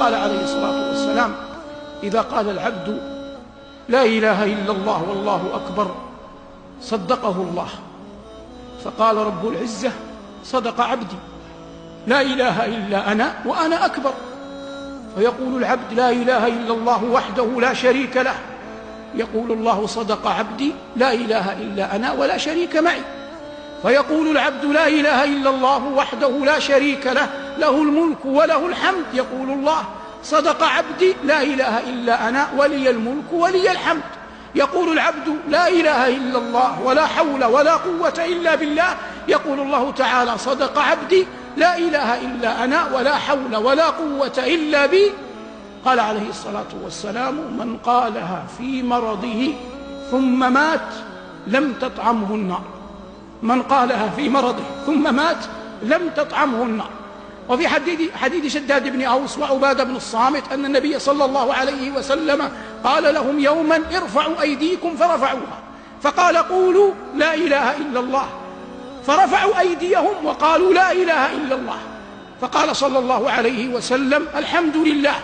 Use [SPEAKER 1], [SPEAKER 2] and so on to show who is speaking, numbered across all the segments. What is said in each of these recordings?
[SPEAKER 1] قال عليه الصلاة والسلام: إذا قال العبد لا إله إلا الله والله أكبر صدقه الله. فقال رب العزة: صدق عبدي، لا إله إلا أنا وأنا أكبر. فيقول العبد: لا إله إلا الله وحده لا شريك له. يقول الله: صدق عبدي، لا إله إلا أنا ولا شريك معي. فيقول العبد: لا إله إلا الله وحده لا شريك له، له الملك وله الحمد. يقول الله: صدق عبدي، لا إله إلا أنا ولي الملك ولي الحمد. يقول العبد: لا إله إلا الله ولا حول ولا قوة إلا بالله. يقول الله تعالى: صدق عبدي، لا إله إلا أنا ولا حول ولا قوة إلا بي. قال عليه الصلاة والسلام: من قالها في مرضه ثم مات لم تطعمه النار. من قالها في مرضه ثم مات لم تطعمه النار. وفي حديث شداد بن أوس وعبادة بن الصامت أن النبي صلى الله عليه وسلم قال لهم يوما: ارفعوا أيديكم، فرفعوها، فقال: قولوا لا إله إلا الله. فرفعوا أيديهم وقالوا لا إله إلا الله. فقال صلى الله عليه وسلم: الحمد لله،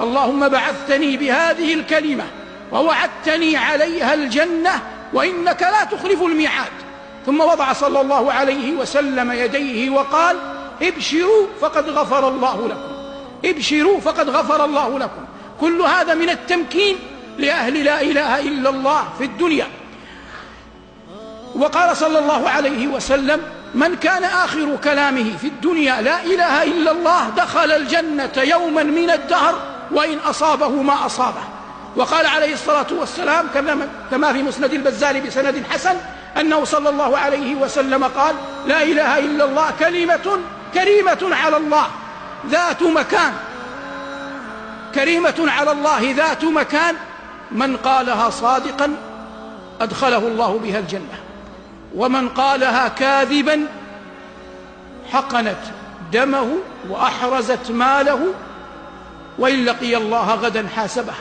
[SPEAKER 1] اللهم بعثتني بهذه الكلمة ووعدتني عليها الجنة وإنك لا تخلف الميعاد. ثم وضع صلى الله عليه وسلم يديه وقال: ابشروا فقد غفر الله لكم، ابشروا فقد غفر الله لكم. كل هذا من التمكين لأهل لا إله إلا الله في الدنيا. وقال صلى الله عليه وسلم: من كان آخر كلامه في الدنيا لا إله إلا الله دخل الجنة يوما من الدهر وإن أصابه ما أصابه. وقال عليه الصلاة والسلام كما في مسند البزار بسند حسن أنه صلى الله عليه وسلم قال: لا إله إلا الله كلمة كريمة على الله ذات مكان، كريمة على الله ذات مكان، من قالها صادقا أدخله الله بها الجنة، ومن قالها كاذبا حقنت دمه وأحرزت ماله، وإن لقي الله غدا حاسبه.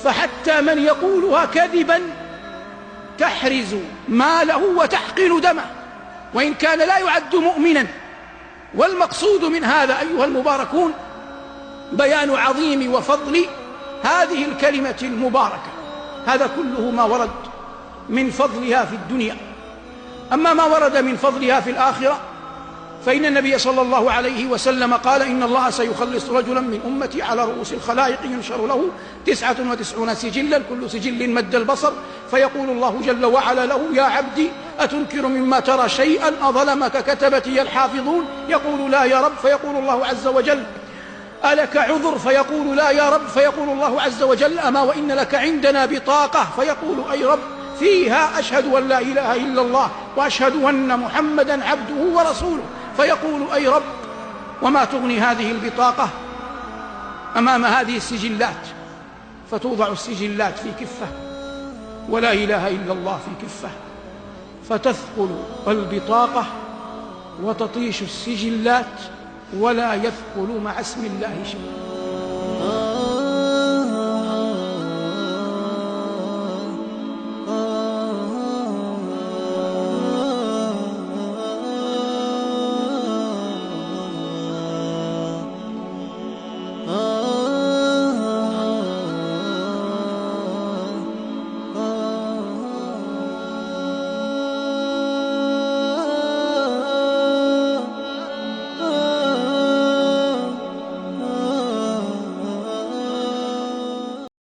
[SPEAKER 1] فحتى من يقولها كذبا تحرز ماله وتحقن دمه، وإن كان لا يعد مؤمنا. والمقصود من هذا أيها المباركون بيان عظيم وفضل هذه الكلمة المباركة. هذا كله ما ورد من فضلها في الدنيا. أما ما ورد من فضلها في الآخرة فإن النبي صلى الله عليه وسلم قال: إن الله سيخلص رجلا من أمتي على رؤوس الخلائق ينشر له 99 سجلا، كل سجل مد البصر، فيقول الله جل وعلا له: يا عبدي أتنكر مما ترى شيئا أظلمك كتبتي الحافظون؟ يقول: لا يا رب. فيقول الله عز وجل: ألك عذر؟ فيقول: لا يا رب. فيقول الله عز وجل: أما وإن لك عندنا بطاقة. فيقول: أي رب، فيها أشهد أن لا إله إلا الله وأشهد أن محمدا عبده ورسوله. فيقول: أي رب، وما تغني هذه البطاقة أمام هذه السجلات؟ فتوضع السجلات في كفة ولا إله إلا الله في كفة، فتثقل البطاقة وتطيش السجلات ولا يثقل مع اسم الله شيء.